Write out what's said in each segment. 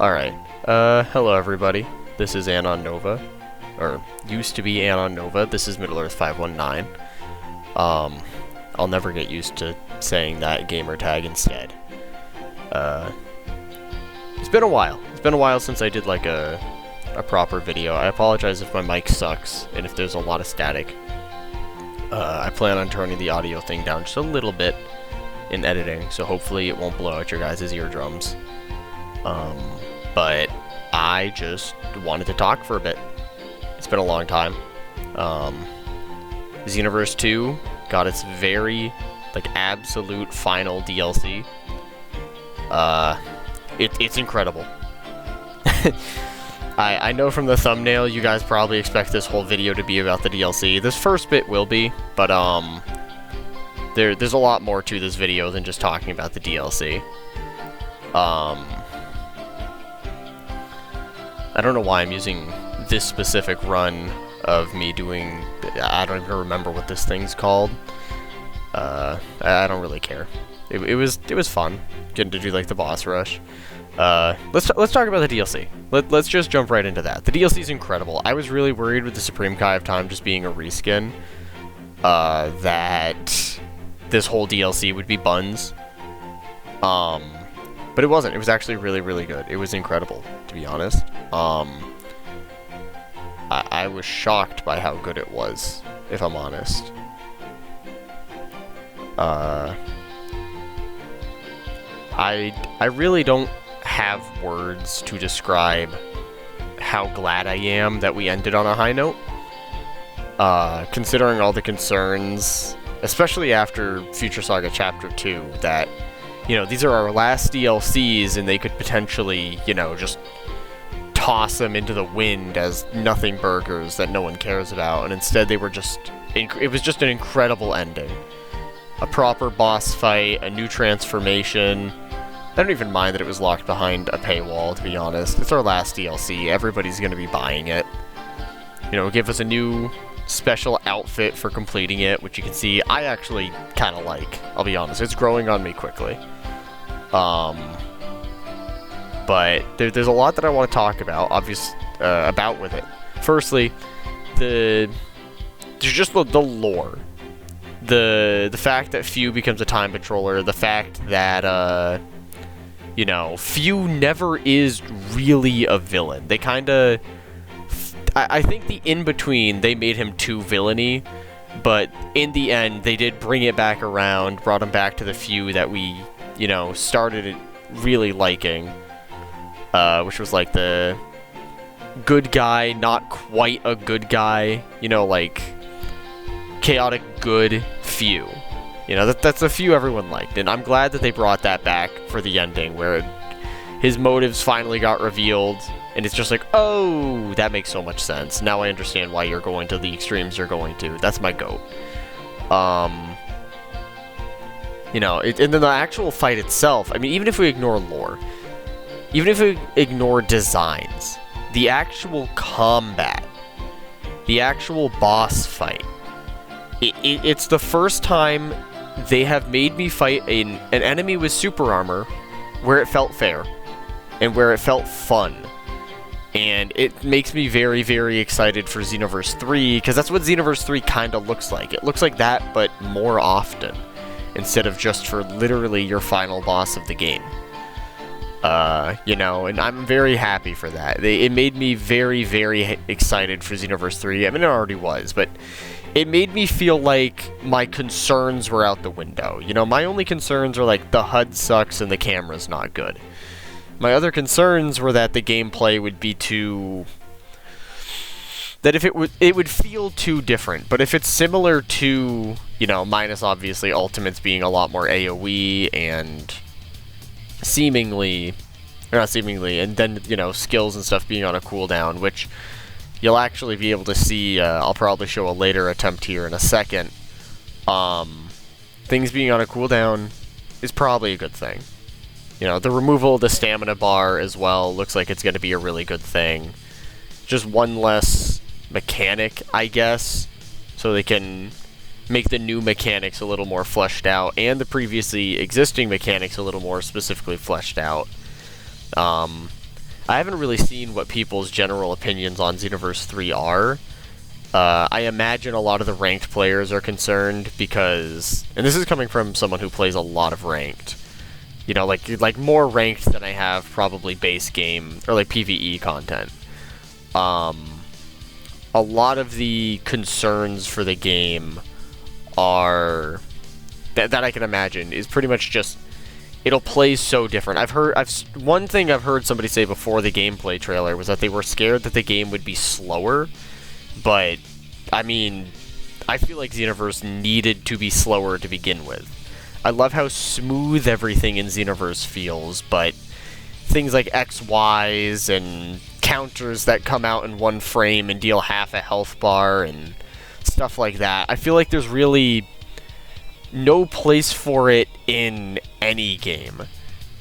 Alright, hello everybody. This is Anon Nova, or used to be Anon Nova. This is Middle Earth 519. I'll never get used to saying that gamer tag instead. It's been a while. It's been a while since I did like a proper video. I apologize if my mic sucks and if there's a lot of static. I plan on turning the audio thing down just a little bit in editing, so hopefully it won't blow out your guys' eardrums. But I just wanted to talk for a bit. It's been a long time. Xenoverse 2 got its very, absolute final DLC. It's incredible. I know from the thumbnail you guys probably expect this whole video to be about the DLC. This first bit will be, but there's a lot more to this video than just talking about the DLC. I don't know why I'm using this specific run of me doing... I don't even remember what this thing's called. I don't really care. It was fun getting to do like the boss rush. Let's talk about the DLC. Let's just jump right into that. The DLC is incredible. I was really worried with the Supreme Kai of Time just being a reskin, that this whole DLC would be buns. But it wasn't. It was actually really, really good. It was incredible, to be honest. I was shocked by how good it was, if I'm honest. I really don't have words to describe how glad I am that we ended on a high note. Considering all the concerns, especially after Future Saga Chapter 2, that, you know, these are our last DLCs and they could potentially, you know, just toss them into the wind as nothing burgers that no one cares about, and instead they were just... it was just an incredible ending. A proper boss fight, a new transformation. I don't even mind that it was locked behind a paywall, to be honest. It's our last DLC. Everybody's going to be buying it. You know, give us a new special outfit for completing it, which you can see I actually kind of like. I'll be honest. It's growing on me quickly. But there's a lot that I want to talk about, about with it. Firstly, there's just the lore. The fact that Few becomes a time controller, the fact that, you know, Few never is really a villain. They kinda... I think the in-between, they made him too villainy, but in the end, they did bring it back around, brought him back to the Few that we, you know, started really liking. Which was like the good guy, not quite a good guy, you know, like chaotic good Few. You know, that's a Few everyone liked, and I'm glad that they brought that back for the ending, where his motives finally got revealed, and it's just like, oh, that makes so much sense. Now I understand why you're going to the extremes you're going to. That's my goat. You know, and then the actual fight itself, I mean, even if we ignore lore, even if we ignore designs, the actual combat, the actual boss fight, it's the first time they have made me fight an enemy with super armor where it felt fair and where it felt fun. And it makes me very, very excited for Xenoverse 3, because that's what Xenoverse 3 kind of looks like. It looks like that, but more often, instead of just for literally your final boss of the game. You know, and I'm very happy for that. It made me very, very excited for Xenoverse 3. I mean, it already was, but it made me feel like my concerns were out the window. You know, my only concerns are like the HUD sucks and the camera's not good. My other concerns were that the gameplay would be too... that if it would feel too different. But if it's similar to, you know, minus obviously Ultimates being a lot more AoE and... seemingly, or not seemingly, and then, you know, skills and stuff being on a cooldown, which you'll actually be able to see. I'll probably show a later attempt here in a second. Things being on a cooldown is probably a good thing. You know, the removal of the stamina bar as well looks like it's going to be a really good thing. Just one less mechanic, I guess, so they can make the new mechanics a little more fleshed out, and the previously existing mechanics a little more specifically fleshed out. I haven't really seen what people's general opinions on Xenoverse 3 are. I imagine a lot of the ranked players are concerned because, and this is coming from someone who plays a lot of ranked, you know, like more ranked than I have probably base game or like PvE content. A lot of the concerns for the game are that I can imagine is pretty much just it'll play so different. One thing I've heard somebody say before the gameplay trailer was that they were scared that the game would be slower, but I mean, I feel like Xenoverse needed to be slower to begin with. I love how smooth everything in Xenoverse feels, but things like XYs and counters that come out in one frame and deal half a health bar and stuff like that, I feel like there's really no place for it in any game.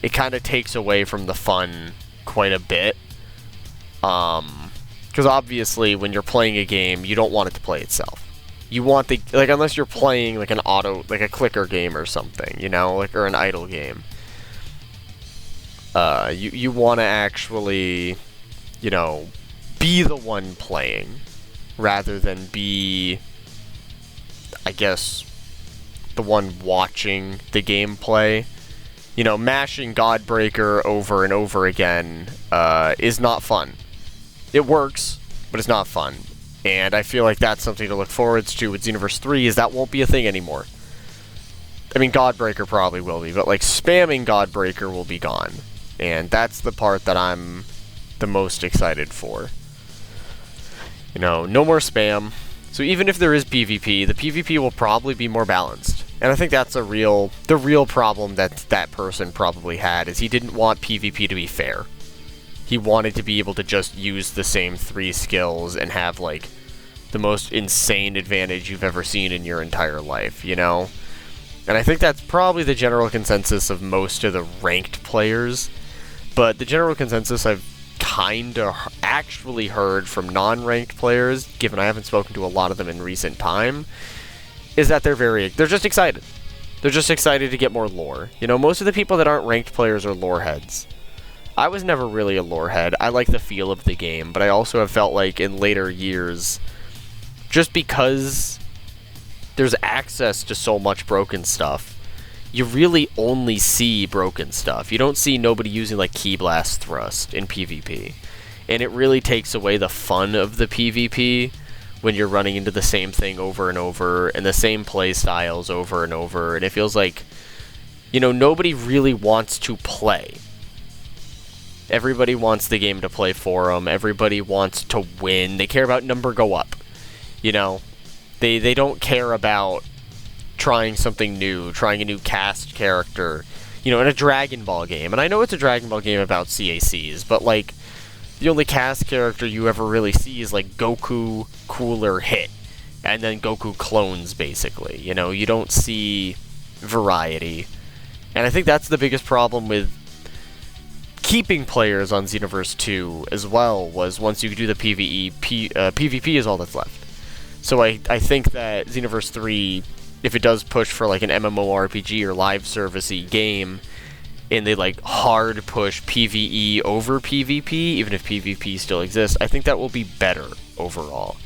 It kind of takes away from the fun quite a bit. Because obviously when you're playing a game, you don't want it to play itself. You want the, like, unless you're playing like like a clicker game or something, you know, like, or an idle game. You want to actually, you know, be the one playing rather than be, I guess, the one watching the gameplay. You know, mashing Godbreaker over and over again is not fun. It works, but it's not fun. And I feel like that's something to look forward to with Xenoverse 3, is that won't be a thing anymore. I mean, Godbreaker probably will be, but like spamming Godbreaker will be gone. And that's the part that I'm the most excited for. You know, no more spam. So even if there is PvP, the PvP will probably be more balanced. And I think that's the real problem that that person probably had, is he didn't want PvP to be fair. He wanted to be able to just use the same 3 skills and have, like, the most insane advantage you've ever seen in your entire life, you know? And I think that's probably the general consensus of most of the ranked players. But the general consensus I've kind of actually heard from non-ranked players, given I haven't spoken to a lot of them in recent time, is that they're just excited. They're just excited to get more lore. You know, most of the people that aren't ranked players are lore heads. I was never really a lore head. I like the feel of the game, but I also have felt like in later years, just because there's access to so much broken stuff, you really only see broken stuff. You don't see nobody using like Key Blast Thrust in PvP. And it really takes away the fun of the PvP when you're running into the same thing over and over, and the same play styles over and over, and it feels like, you know, nobody really wants to play. Everybody wants the game to play for them. Everybody wants to win. They care about number go up. You know, they don't care about trying something new, trying a new cast character, you know, in a Dragon Ball game. And I know it's a Dragon Ball game about CACs, but, like, the only cast character you ever really see is, like, Goku, Cooler, Hit, and then Goku clones, basically. You know, you don't see variety. And I think that's the biggest problem with keeping players on Xenoverse 2 as well, was once you do the PvP is all that's left. So I think that Xenoverse 3, if it does push for like an MMORPG or live servicey game, and they like hard push PvE over PvP, even if PvP still exists, I think that will be better overall.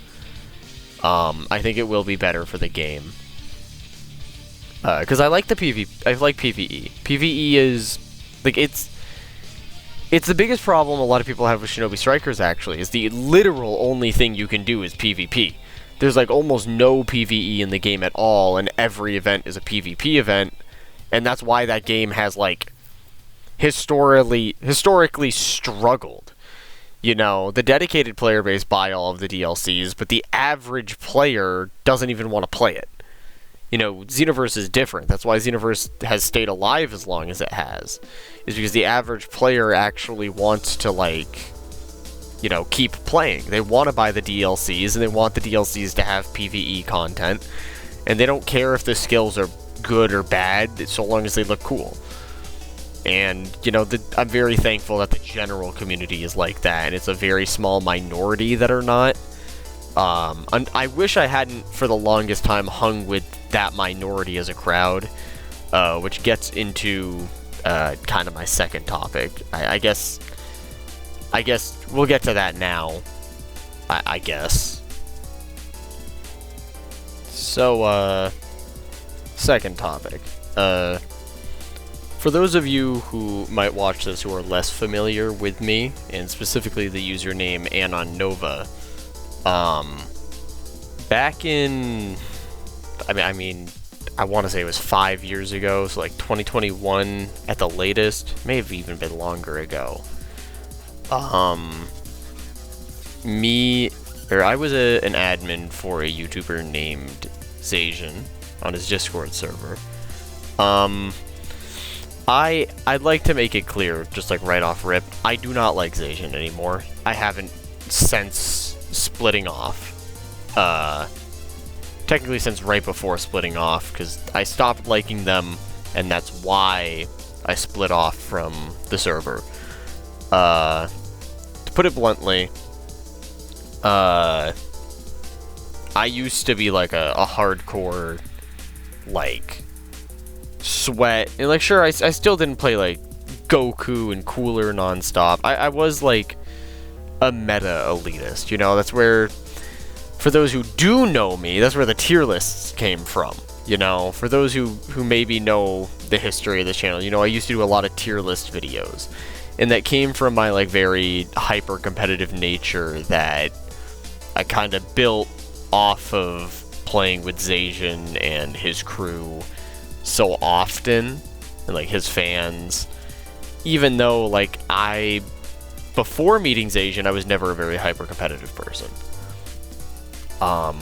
I think it will be better for the game. Because I like I like PvE. PvE is, like, it's the biggest problem a lot of people have with Shinobi Strikers, actually, is the literal only thing you can do is PvP. There's, like, almost no PvE in the game at all, and every event is a PvP event, and that's why that game has, like, historically struggled. You know, the dedicated player base buy all of the DLCs, but the average player doesn't even want to play it. You know, Xenoverse is different. That's why Xenoverse has stayed alive as long as it has. Is because the average player actually wants to, like, you know, keep playing. They want to buy the DLCs, and they want the DLCs to have PvE content. And they don't care if the skills are good or bad, so long as they look cool. And, you know, I'm very thankful that the general community is like that, and it's a very small minority that are not. I wish I hadn't, for the longest time, hung with that minority as a crowd, which gets into kind of my second topic. I guess I guess we'll get to that now. I guess. So, second topic. For those of you who might watch this who are less familiar with me, and specifically the username AnonNova, back in, I want to say it was 5 years ago, so like 2021 at the latest, may have even been longer ago. I was an admin for a YouTuber named Xasian on his Discord server. I'd like to make it clear, just like right off rip, I do not like Xasian anymore. I haven't since splitting off. Technically since right before splitting off, because I stopped liking them, and that's why I split off from the server. To put it bluntly, I used to be like a hardcore, like, sweat, and like, sure, I still didn't play like Goku and Cooler nonstop. I was like a meta elitist, you know. That's where, for those who do know me, that's where the tier lists came from, you know. For those who maybe know the history of this channel, you know, I used to do a lot of tier list videos, and that came from my like very hyper competitive nature that I kind of built off of playing with Xasian and his crew so often, and like his fans, even though like before meeting Xasian, I was never a very hyper competitive person. A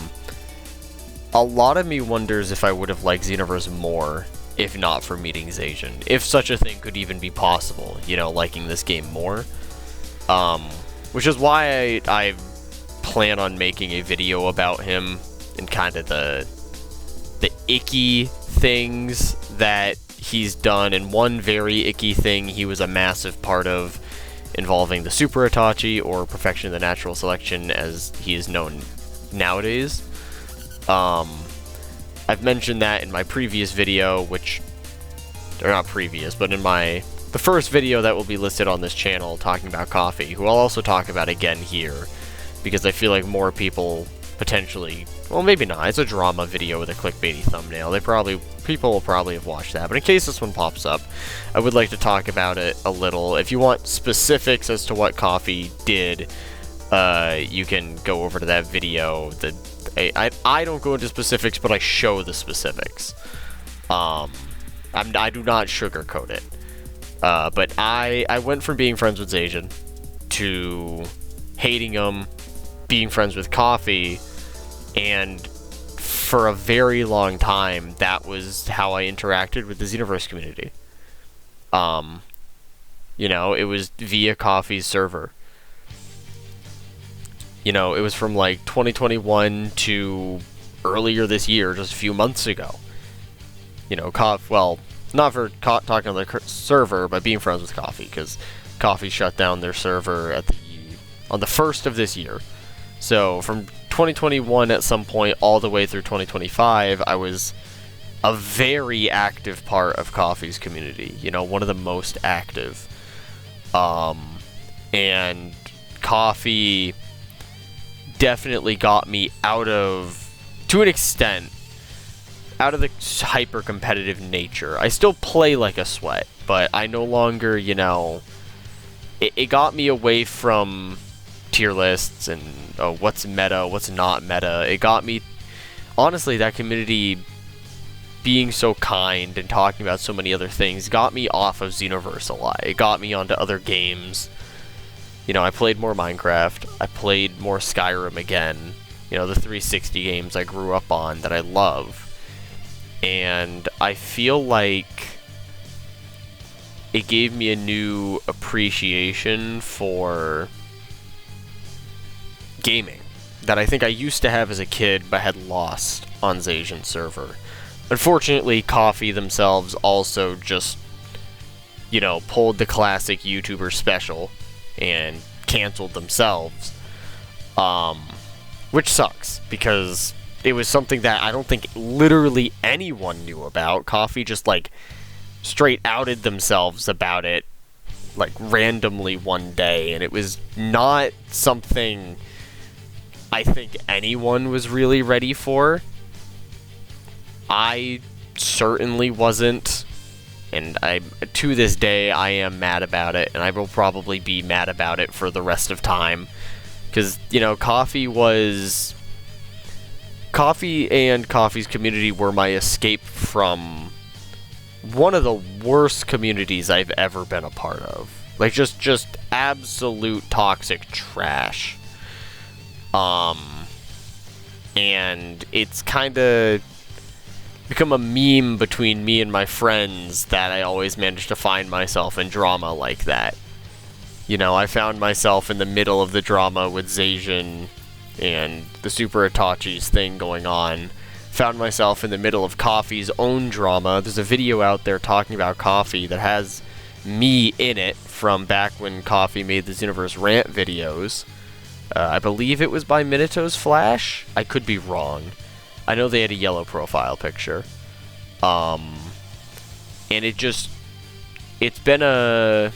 lot of me wonders if I would have liked Xenoverse more if not for meeting Xasian, if such a thing could even be possible, you know, liking this game more. Which is why I plan on making a video about him and kind of the icky things that he's done, and one very icky thing he was a massive part of, involving the Super Itachi, or Perfection of the Natural Selection as he is known nowadays. I've mentioned that in my previous video, or not previous, but in the first video that will be listed on this channel talking about Coffee, who I'll also talk about again here, because I feel like more people potentially, well, maybe not, it's a drama video with a clickbaity thumbnail, people will probably have watched that, but in case this one pops up, I would like to talk about it a little. If you want specifics as to what Coffee did, you can go over to that video. I don't go into specifics, but I show the specifics. I do not sugarcoat it. But I went from being friends with Xasian to hating him, being friends with Coffee, and for a very long time, that was how I interacted with the Xenoverse community. You know, it was via Coffee's server. You know, it was from like 2021 to earlier this year, just a few months ago. You know, well, not for talking on the server, but being friends with Coffee, because Coffee shut down their server on the 1st of this year. So from 2021 at some point all the way through 2025, I was a very active part of Coffee's community. You know, one of the most active. And Coffee definitely got me to an extent, out of the hyper competitive nature. I still play like a sweat, but I no longer, you know, it got me away from tier lists and what's meta, what's not meta. It got me, honestly, that community being so kind and talking about so many other things got me off of Xenoverse a lot. It got me onto other games. You know, I played more Minecraft. I played more Skyrim again. You know, the 360 games I grew up on that I love. And I feel like it gave me a new appreciation for gaming that I think I used to have as a kid but had lost on Xasian's server. Unfortunately, Coffee themselves also just, you know, pulled the classic YouTuber special and canceled themselves, which sucks, because it was something that I don't think literally anyone knew about. Coffee just, like, straight outed themselves about it like randomly one day, and it was not something I think anyone was really ready for. I certainly wasn't, and to this day I am mad about it, and I will probably be mad about it for the rest of time, because, you know, Coffee and Coffee's community were my escape from one of the worst communities I've ever been a part of. Like, just absolute toxic trash. And it's kind of become a meme between me and my friends that I always manage to find myself in drama like that. You know, I found myself in the middle of the drama with Zacian and the Super Itachi's thing going on. Found myself in the middle of Coffee's own drama. There's a video out there talking about Coffee that has me in it from back when Coffee made the Xenoverse rant videos. I believe it was by Minato's Flash. I could be wrong. I know they had a yellow profile picture. And it's been a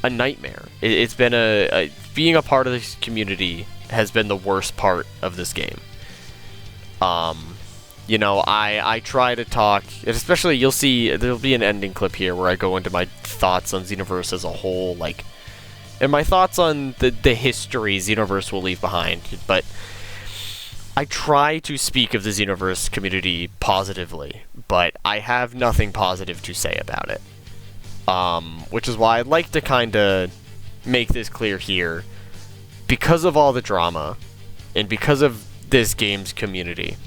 nightmare. It's been being a part of this community has been the worst part of this game. You know, I try to talk, especially you'll see, there'll be an ending clip here where I go into my thoughts on Xenoverse as a whole, like, and my thoughts on the history Xenoverse will leave behind, but I try to speak of the Xenoverse community positively, but I have nothing positive to say about it. Which is why I'd like to kind of make this clear here. Because of all the drama, and because of this game's community,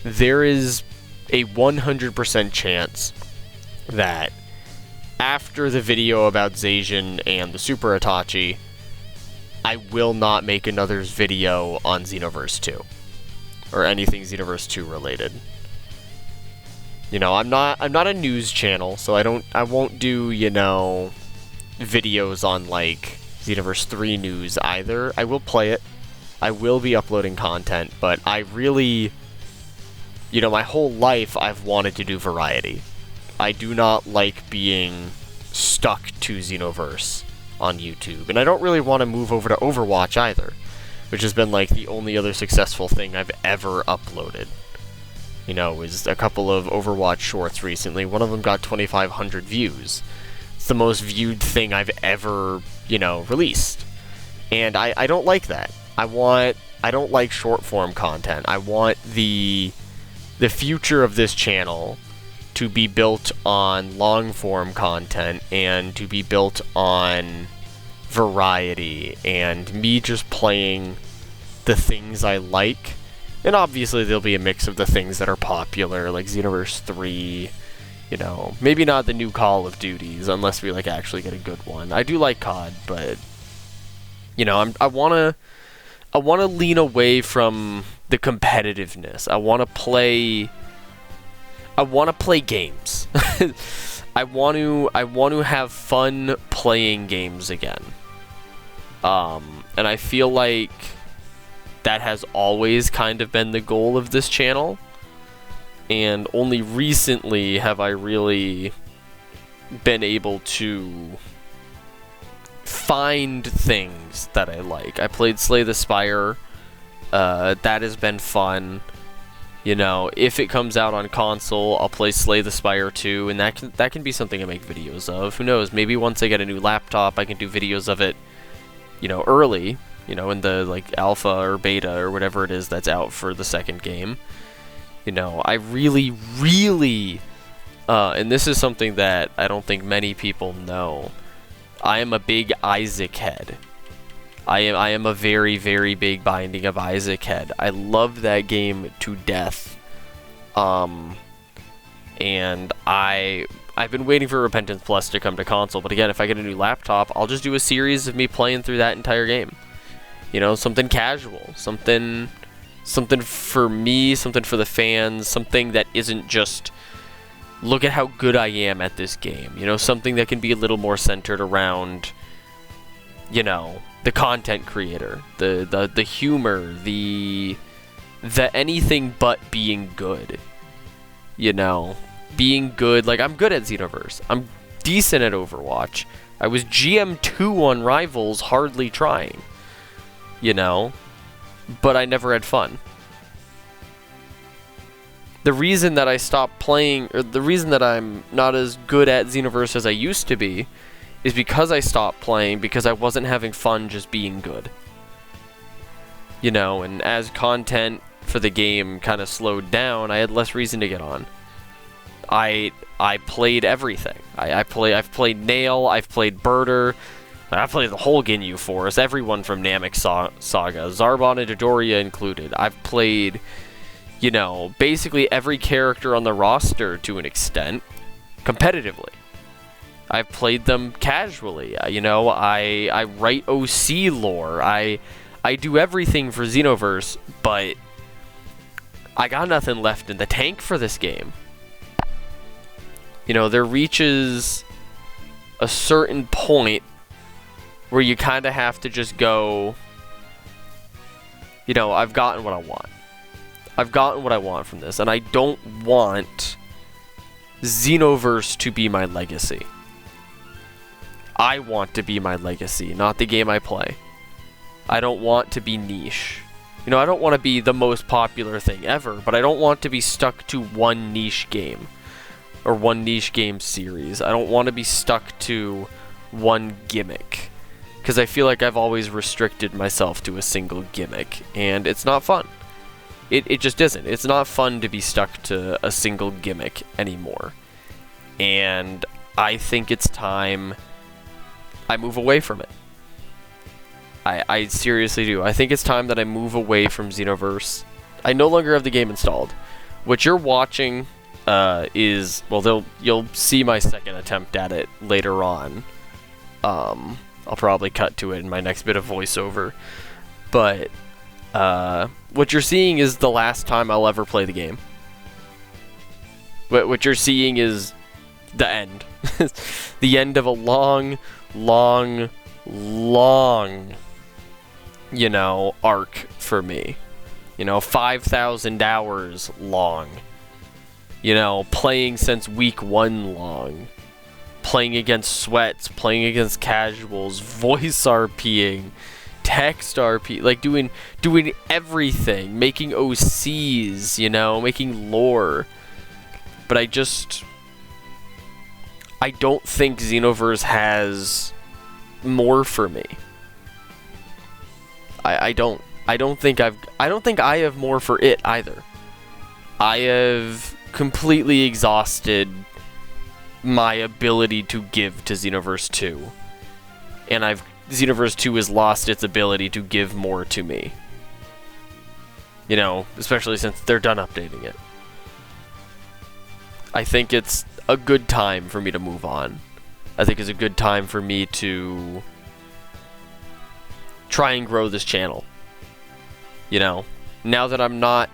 there is a 100% chance that after the video about Zacian and the Super Itachi, I will not make another video on Xenoverse 2. Or anything Xenoverse 2 related. You know, I'm not a news channel, so I won't do, you know, videos on, like, Xenoverse 3 news either. I will play it. I will be uploading content, but I really, you know, my whole life I've wanted to do variety. I do not like being stuck to Xenoverse on YouTube, and I don't really want to move over to Overwatch either, which has been, like, the only other successful thing I've ever uploaded. You know, was a couple of Overwatch shorts recently. One of them got 2,500 views. It's the most viewed thing I've ever, you know, released. And I don't like that. I don't like short form content. I want the future of this channel to be built on long form content and to be built on variety and me just playing the things I like. And obviously there'll be a mix of the things that are popular, like Xenoverse 3, you know, maybe not the new Call of Duties, unless we, like, actually get a good one. I do like COD, but, you know, I wanna lean away from the competitiveness. I wanna play games. I want to have fun playing games again. And I feel like that has always kind of been the goal of this channel, and only recently have I really been able to find things that I like. I played Slay the Spire. That has been fun. You know, if it comes out on console, I'll play Slay the Spire 2, and that can be something I make videos of. Who knows? Maybe once I get a new laptop, I can do videos of it, you know, early. You know, in the, like, alpha or beta or whatever it is that's out for the second game. You know, I really, really, and this is something that I don't think many people know, I am a big Isaac head. I am a very, very big Binding of Isaac head. I love that game to death. And I've been waiting for Repentance Plus to come to console, but again, if I get a new laptop, I'll just do a series of me playing through that entire game. You know, something casual, something for me, something for the fans, something that isn't just, look at how good I am at this game. You know, something that can be a little more centered around, you know, the content creator, the humor, the anything but being good. You know, being good. Like, I'm good at Xenoverse. I'm decent at Overwatch. I was GM2 on Rivals, hardly trying. You know? But I never had fun. The reason that I stopped playing, or the reason that I'm not as good at Xenoverse as I used to be, is because I stopped playing, because I wasn't having fun just being good. You know, and as content for the game kind of slowed down, I had less reason to get on. I played everything. I've played Nail, I've played Birder, I've played the whole Ginyu Force, everyone from Namek Saga, Zarbon and Dodoria included. I've played, you know, basically every character on the roster to an extent, competitively. I've played them casually. You know, I write OC lore. I do everything for Xenoverse, but I got nothing left in the tank for this game. You know, there reaches a certain point where you kind of have to just go, you know, I've gotten what I want. I've gotten what I want from this, and I don't want Xenoverse to be my legacy. I want to be my legacy, not the game I play. I don't want to be niche. You know, I don't want to be the most popular thing ever, but I don't want to be stuck to one niche game. Or one niche game series. I don't want to be stuck to one gimmick. Because I feel like I've always restricted myself to a single gimmick. And it's not fun. It just isn't. It's not fun to be stuck to a single gimmick anymore. And I think it's time I move away from it. I seriously do. I think it's time that I move away from Xenoverse. I no longer have the game installed. What you're watching is, well, you'll see my second attempt at it later on. I'll probably cut to it in my next bit of voiceover. But what you're seeing is the last time I'll ever play the game. What you're seeing is the end. The end of a long, you know, arc for me. You know, 5,000 hours long. You know, playing since week 1 long. Playing against sweats, playing against casuals, voice RPing, text RP, like doing everything, making OCs, you know, making lore. But I don't think Xenoverse has more for me. I don't think I have more for it either. I have completely exhausted my ability to give to Xenoverse 2. And Xenoverse 2 has lost its ability to give more to me. You know, especially since they're done updating it. I think it's a good time for me to move on. I think it's a good time for me to try and grow this channel. You know, now that I'm not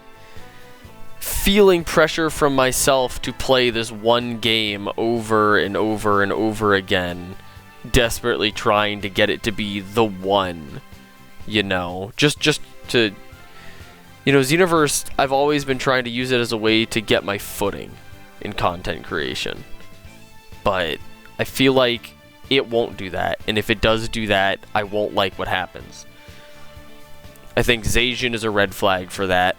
feeling pressure from myself to play this one game over and over and over again, desperately trying to get it to be the one, you know, just to, you know, Xenoverse, I've always been trying to use it as a way to get my footing in content creation, but I feel like it won't do that, and if it does do that, I won't like what happens. I think Zacian is a red flag for that,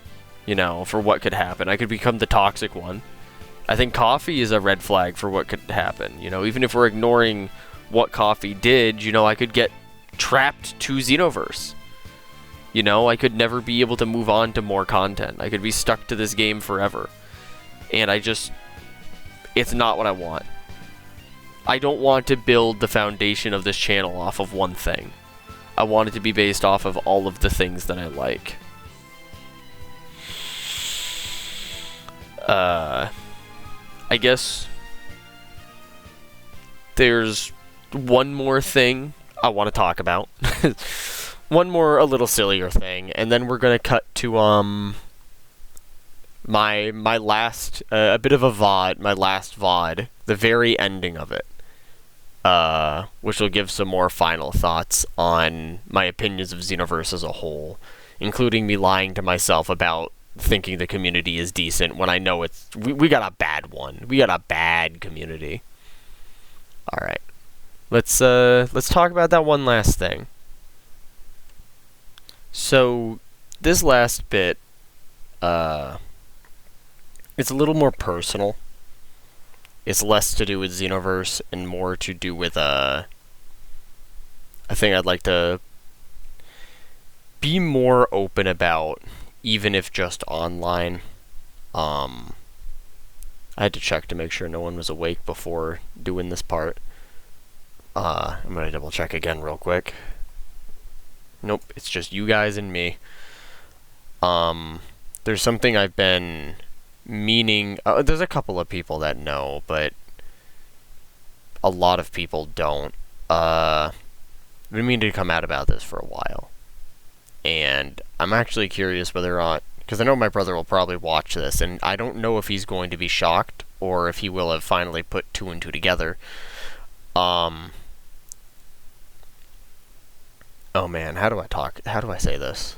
you know, for what could happen. I could become the toxic one. I think Coffee is a red flag for what could happen. You know, even if we're ignoring what Coffee did, you know, I could get trapped to Xenoverse. You know, I could never be able to move on to more content. I could be stuck to this game forever. And it's not what I want. I don't want to build the foundation of this channel off of one thing. I want it to be based off of all of the things that I like. I guess there's one more thing I want to talk about. One more, a little sillier thing, and then we're gonna cut to my last, a bit of a VOD, my last VOD, the very ending of it, which will give some more final thoughts on my opinions of Xenoverse as a whole, including me lying to myself about thinking the community is decent when I know we got a bad one. We got a bad community. All right. Let's talk about that one last thing. So this last bit, it's a little more personal. It's less to do with Xenoverse and more to do with a thing I'd like to be more open about, even if just online. I had to check to make sure no one was awake before doing this part. I'm gonna double check again real quick. Nope, it's just you guys and me. There's something I've been meaning. There's a couple of people that know, but a lot of people don't. I've been meaning to come out about this for a while, and I'm actually curious whether or not, because I know my brother will probably watch this, and I don't know if he's going to be shocked or if he will have finally put two and two together. Oh man, how do I say this?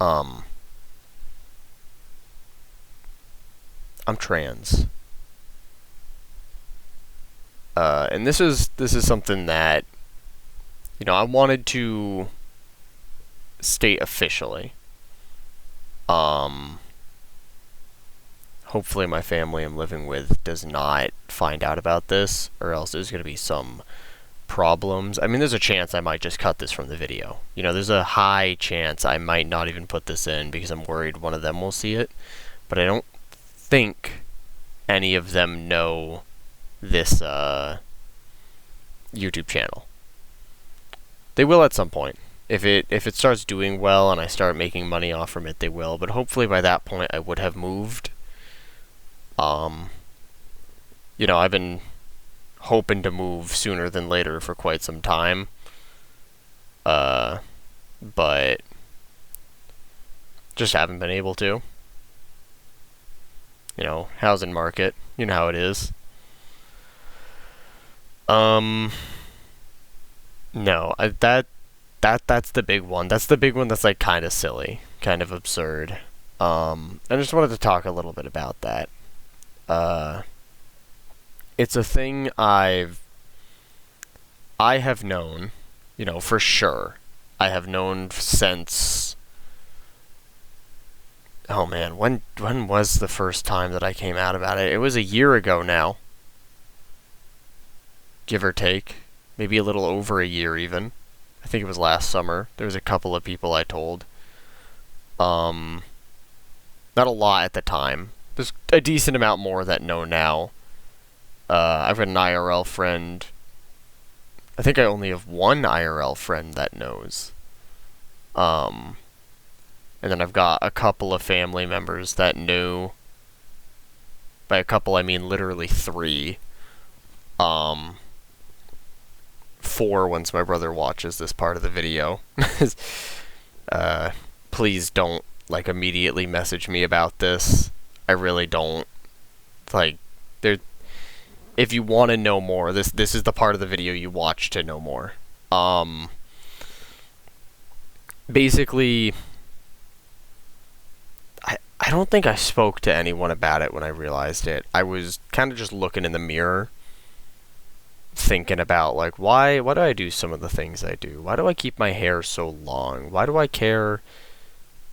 I'm trans. And this is something that, I wanted to state officially. Hopefully my family I'm living with does not find out about this, or else there's going to be some problems. I mean, there's a chance I might just cut this from the video. There's a high chance I might not even put this in because I'm worried one of them will see it. But I don't think any of them know this YouTube channel. They will at some point. If it starts doing well and I start making money off from it, they will. But hopefully by that point I would have moved. I've been hoping to move sooner than later for quite some time. But just haven't been able to. Housing market, you know how it is. No, that's the big one. That's the big one that's like kind of silly, kind of absurd. I just wanted to talk a little bit about that. It's a thing I have known, for sure. I have known since. Oh man, when was the first time that I came out about it? It was a year ago now. Give or take. Maybe a little over a year even. I think it was last summer. There was a couple of people I told. Not a lot at the time. There's a decent amount more that know now. I've got an IRL friend. I think I only have one IRL friend that knows. And then I've got a couple of family members that knew. By a couple, I mean literally 3. 4 once my brother watches this part of the video. Please don't, immediately message me about this. I really don't. If you want to know more, this is the part of the video you watch to know more. Basically, I don't think I spoke to anyone about it when I realized it. I was kind of just looking in the mirror, thinking about, why do I do some of the things I do? Why do I keep my hair so long? Why do I care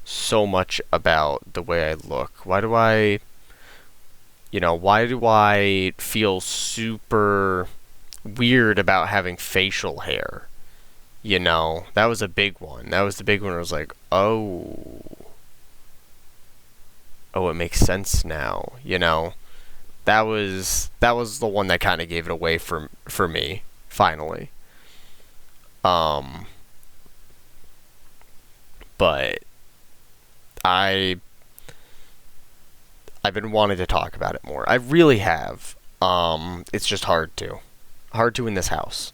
so much about the way I look? Why do I feel super weird about having facial hair? That was a big one. That was the big one where I was like, oh, it makes sense now, That was the one that kind of gave it away for me, finally. But I've been wanting to talk about it more. I really have. It's just hard to in this house.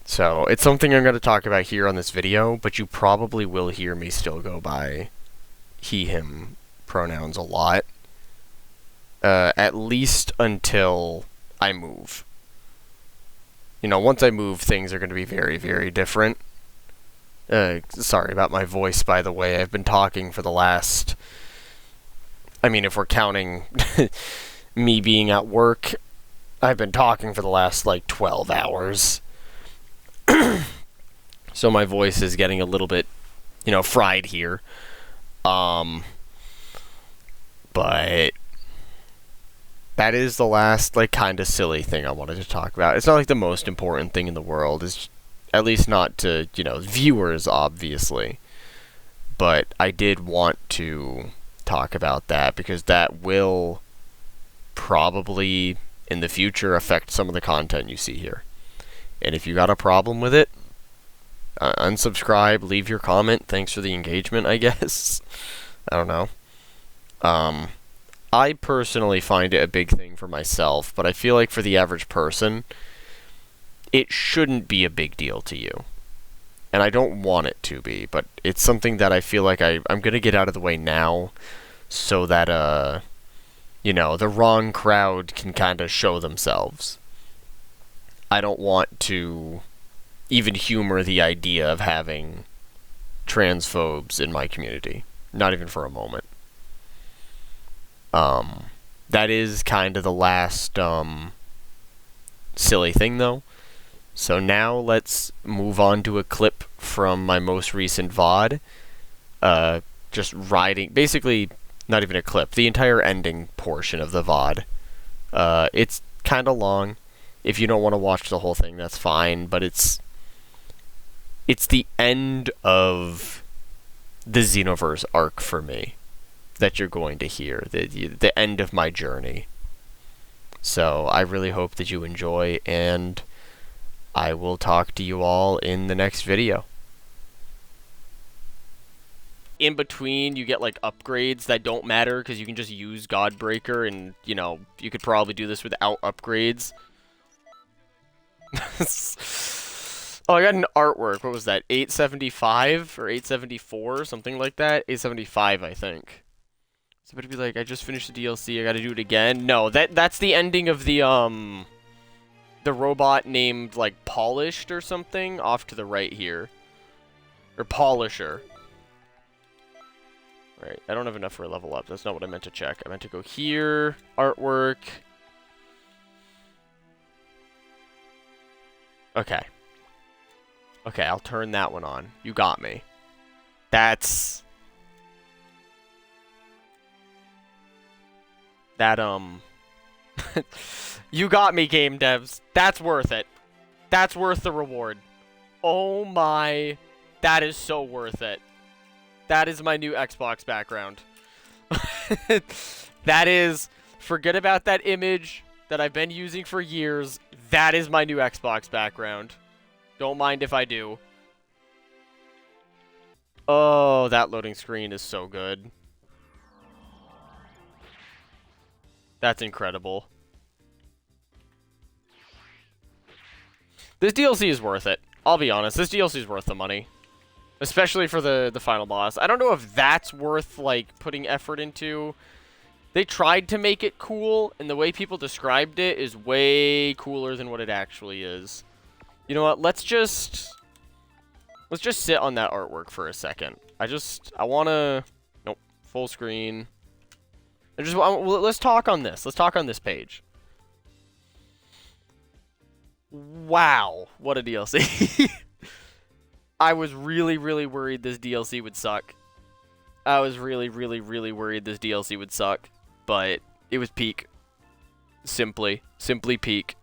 So it's something I'm going to talk about here on this video, but you probably will hear me still go by he, him pronouns a lot. At least until I move. Once I move, things are going to be very, very different. Sorry about my voice, by the way. I've been talking for the last... if we're counting me being at work, I've been talking for the last, like, 12 hours. So my voice is getting a little bit, you know, fried here. But that is the last, like, kind of silly thing I wanted to talk about. It's not, like, the most important thing in the world. It's at least not to, you know, viewers, obviously. But I did want to talk about that because that will probably, in the future, affect some of the content you see here. And if you got a problem with it, unsubscribe, leave your comment. Thanks for the engagement, I guess. I don't know. I personally find it a big thing for myself, but I feel like for the average person, it shouldn't be a big deal to you. And I don't want it to be, but it's something that I feel like I'm going to get out of the way now so that, you know, the wrong crowd can kind of show themselves. I don't want to even humor the idea of having transphobes in my community. Not even for a moment. That is kind of the last, silly thing, though. So now let's move on to a clip from my most recent VOD. Just riding, basically, not even a clip, the entire ending portion of the VOD. It's kind of long. If you don't want to watch the whole thing, that's fine, but it's the end of the Xenoverse arc for me that you're going to hear, the end of my journey. So I really hope that you enjoy, and I will talk to you all in the next video. In between, you get, like, upgrades that don't matter, because you can just use Godbreaker, and, you know, you could probably do this without upgrades. Oh, I got an artwork. What was that? 875 or 874? Something like that? 875, I think. Somebody be like, I just finished the DLC, I gotta do it again. No, that's the ending of the robot named, like, Polished or something off to the right here. Or Polisher. Right, I don't have enough for a level up. That's not what I meant to check. I meant to go here, artwork. Okay. Okay, I'll turn that one on. You got me. That's... That, You got me, game devs. That's worth it. That's worth the reward. Oh my... That is so worth it. That is my new Xbox background. That is... Forget about that image that I've been using for years. That is my new Xbox background. Don't mind if I do. Oh, that loading screen is so good. That's incredible. This DLC is worth it. I'll be honest, this DLC is worth the money. Especially for the final boss. I don't know if that's worth, like, putting effort into. They tried to make it cool, and the way people described it is way cooler than what it actually is. You know what? Let's just sit on that artwork for a second. I wanna... Nope. Full screen. Let's talk on this. Let's talk on this page. Wow. What a DLC. I was really, really worried this DLC would suck. I was really, really, really worried this DLC would suck. But it was peak. Simply peak.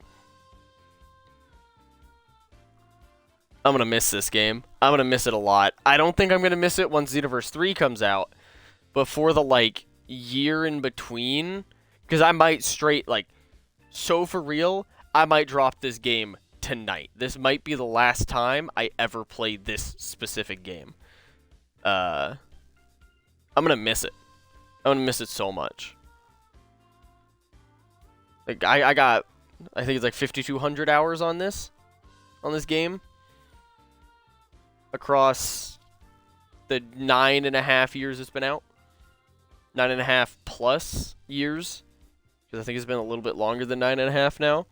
I'm gonna miss this game. I'm gonna miss it a lot. I don't think I'm gonna miss it once Xenoverse 3 comes out. But for the, like, year in between, because I might straight, like, so for real, I might drop this game tonight. This might be the last time I ever play this specific game. I'm gonna miss it. I'm gonna miss it so much. Like, I think it's like 5,200 hours on this game. Across the 9.5 years it's been out. 9.5 plus years. Because I think it's been a little bit longer than 9.5 now.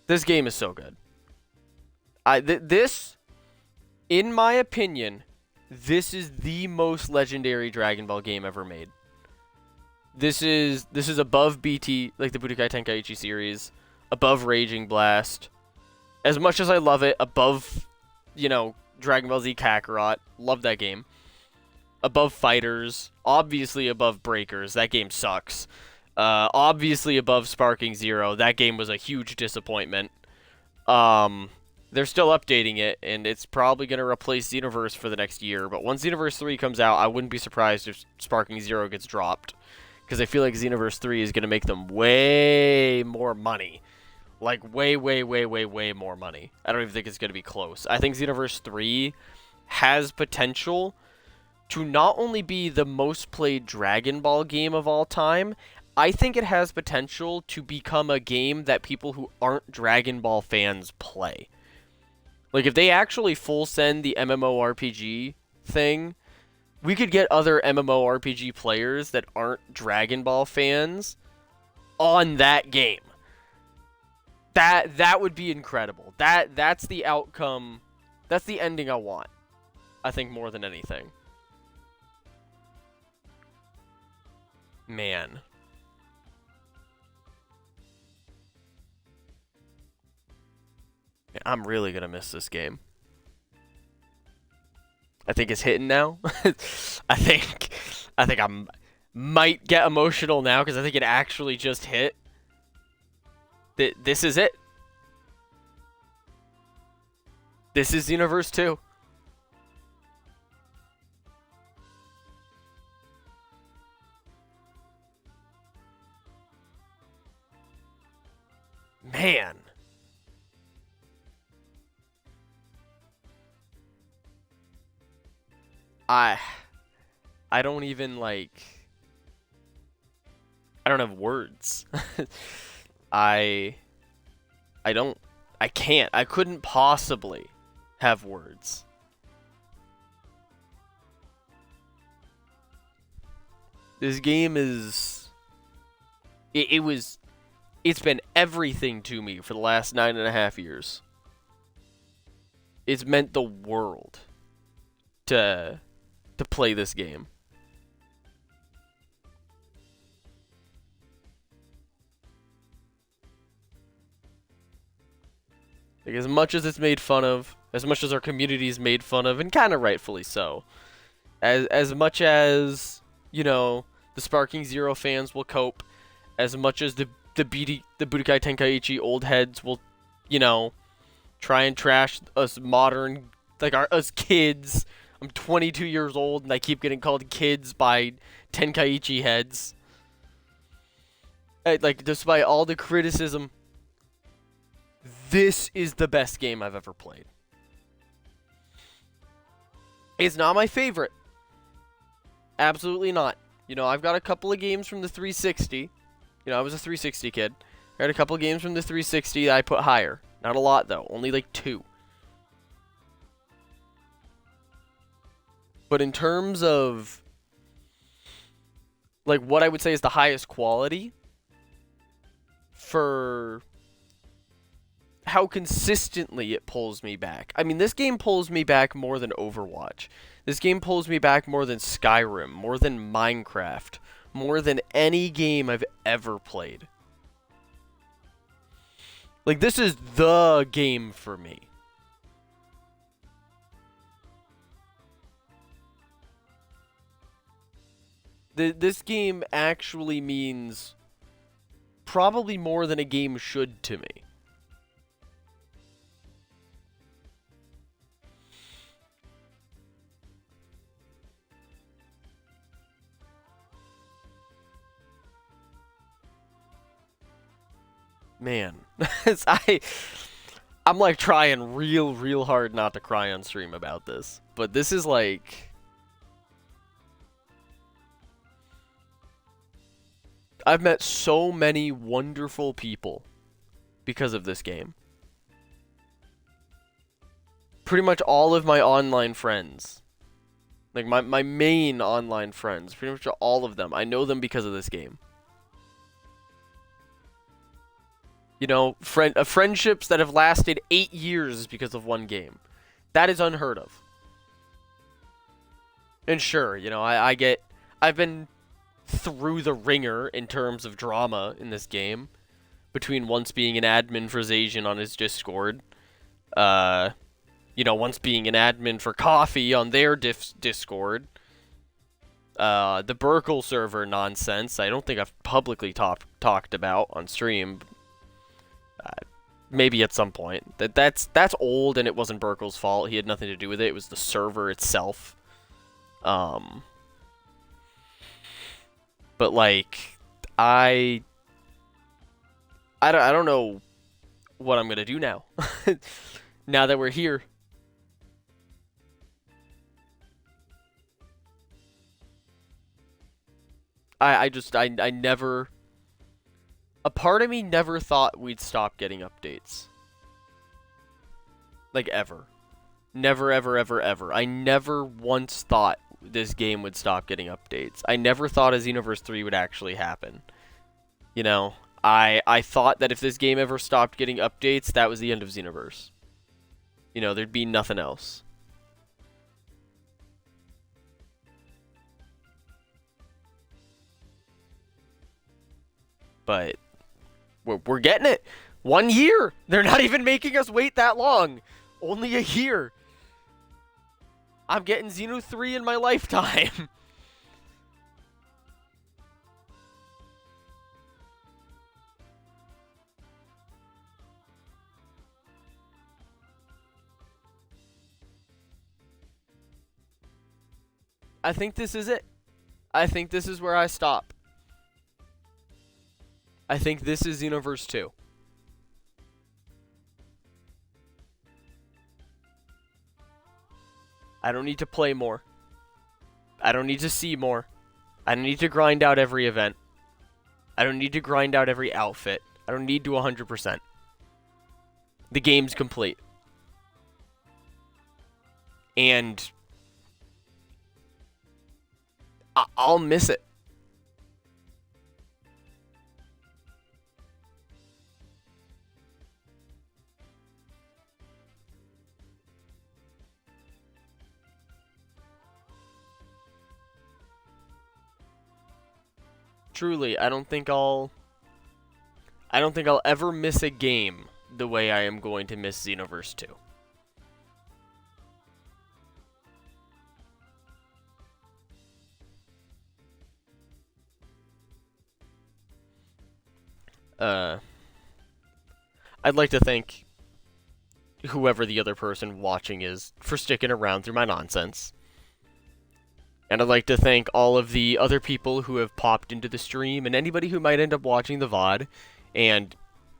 This game is so good. This, in my opinion, this is the most legendary Dragon Ball game ever made. This is above BT, like the Budokai Tenkaichi series, above Raging Blast. As much as I love it, above, Dragon Ball Z Kakarot, love that game. Above Fighters, obviously above Breakers, that game sucks. Obviously above Sparking Zero, that game was a huge disappointment. They're still updating it, and it's probably going to replace Xenoverse for the next year. But once Xenoverse 3 comes out, I wouldn't be surprised if Sparking Zero gets dropped. Because I feel like Xenoverse 3 is going to make them way more money. Like, way, way, way, way, way more money. I don't even think it's going to be close. I think Xenoverse 3 has potential to not only be the most played Dragon Ball game of all time, I think it has potential to become a game that people who aren't Dragon Ball fans play. Like, if they actually full send the MMORPG thing, we could get other MMORPG players that aren't Dragon Ball fans on that game. That would be incredible. That's the outcome. That's the ending I want. I think more than anything. Man. I'm really gonna miss this game. I think it's hitting now. I think I might get emotional now because I think it actually just hit. This is it. This is Xenoverse 2. Man. I don't even I don't have words. I can't. I couldn't possibly have words. This game is it's been everything to me for the last 9.5 years. It's meant the world to play this game. Like, as much as it's made fun of, as much as our community's made fun of, and kind of rightfully so, as much as, the Sparking Zero fans will cope, as much as the Budokai Tenkaichi old heads will, try and trash us modern, us kids. I'm 22 years old, and I keep getting called kids by Tenkaichi heads. Despite all the criticism, this is the best game I've ever played. It's not my favorite. Absolutely not. I've got a couple of games from the 360. I was a 360 kid. I had a couple of games from the 360 that I put higher. Not a lot, though. Only 2. But in terms of, what I would say is the highest quality for how consistently it pulls me back. I mean, this game pulls me back more than Overwatch. This game pulls me back more than Skyrim, more than Minecraft, more than any game I've ever played. This is the game for me. This game actually means probably more than a game should to me. Man, I'm trying real hard not to cry on stream about this, but this is I've met so many wonderful people because of this game. Pretty much all of my online friends, my main online friends, pretty much all of them, I know them because of this game. Friendships that have lasted 8 years because of one game. That is unheard of. And sure, I've been through the ringer in terms of drama in this game, between once being an admin for Zacian on his Discord, once being an admin for Coffee on their Discord, the Burkle server nonsense. I don't think I've publicly talked about on stream. Maybe at some point. That's old, and it wasn't Burkle's fault. He had nothing to do with it. It was the server itself. But like, I don't know what I'm gonna do now. Now that we're here. I never... A part of me never thought we'd stop getting updates. Like, ever. Never, ever, ever, ever. I never once thought this game would stop getting updates. I never thought a Xenoverse 3 would actually happen. You know, I thought that if this game ever stopped getting updates, that was the end of Xenoverse. You know, there'd be nothing else. But we're getting it. 1 year. They're not even making us wait that long. Only a year. I'm getting Xeno 3 in my lifetime. I think this is it. I think this is where I stop. I think this is Xenoverse 2. I don't need to play more. I don't need to see more. I don't need to grind out every event. I don't need to grind out every outfit. I don't need to 100%. The game's complete. And I'll miss it. Truly, I don't think I'll ever miss a game the way I am going to miss Xenoverse 2. I'd like to thank whoever the other person watching is for sticking around through my nonsense. And I'd like to thank all of the other people who have popped into the stream and anybody who might end up watching the VOD. And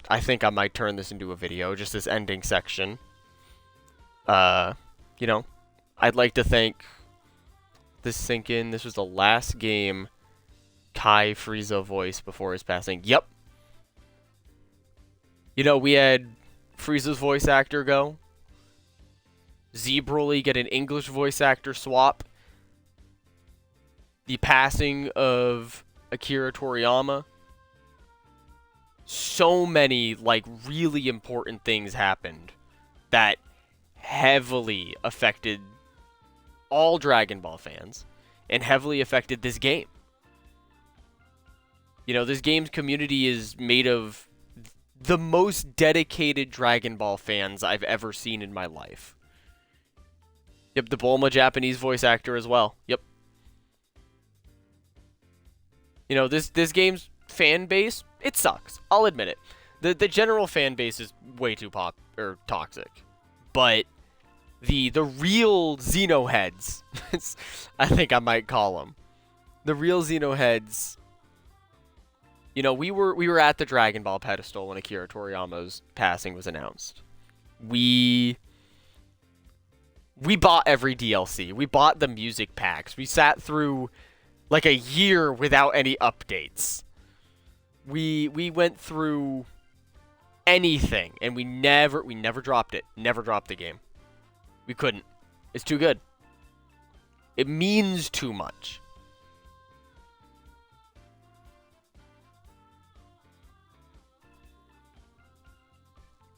I think I might turn this into a video, just this ending section. I'd like to thank this sink in. This was the last game Kai Frieza voiced before his passing. Yep. You know, we had Frieza's voice actor go. Zebrally get an English voice actor swap. The passing of Akira Toriyama. So many, like, really important things happened that heavily affected all Dragon Ball fans and heavily affected this game. You know, this game's community is made of the most dedicated Dragon Ball fans I've ever seen in my life. Yep, the Bulma Japanese voice actor as well. Yep. You know, this game's fan base, it sucks. I'll admit it. The general fan base is way too toxic. But the real Xenoheads, I think I might call them. The real Xenoheads. You know, we were at the Dragon Ball pedestal when Akira Toriyama's passing was announced. We bought every DLC. We bought the music packs. We sat through like a year without any updates. We went through anything, and we never dropped it. Never dropped the game. We couldn't. It's too good. It means too much.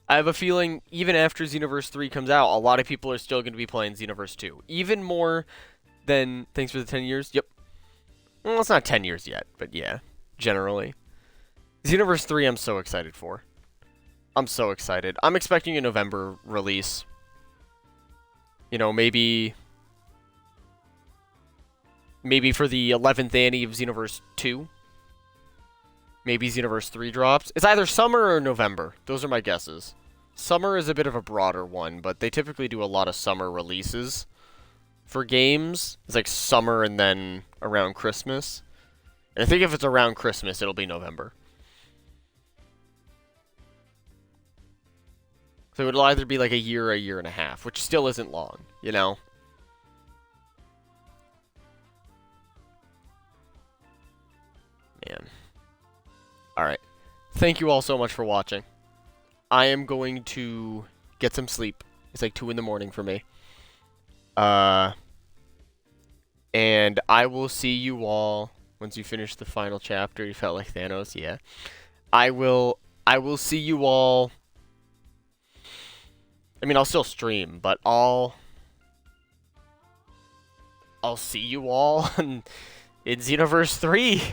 I have a feeling even after Xenoverse 3 comes out, a lot of people are still going to be playing Xenoverse 2. Even more than... Thanks for the 10 years. Yep. Well, it's not 10 years yet, but yeah, generally. Xenoverse 3 I'm so excited for. I'm so excited. I'm expecting a November release. You know, maybe for the 11th annie of Xenoverse 2. Maybe Xenoverse 3 drops. It's either summer or November. Those are my guesses. Summer is a bit of a broader one, but they typically do a lot of summer releases for games. It's like summer and then around Christmas. And I think if it's around Christmas, it'll be November. So it'll either be like a year or a year and a half, which still isn't long, you know? Man. Alright. Thank you all so much for watching. I am going to get some sleep. It's like 2 in the morning for me. And I will see you all once you finish the final chapter. You felt like Thanos, yeah. I will see you all. I mean, I'll still stream, but I'll see you all in Xenoverse 3.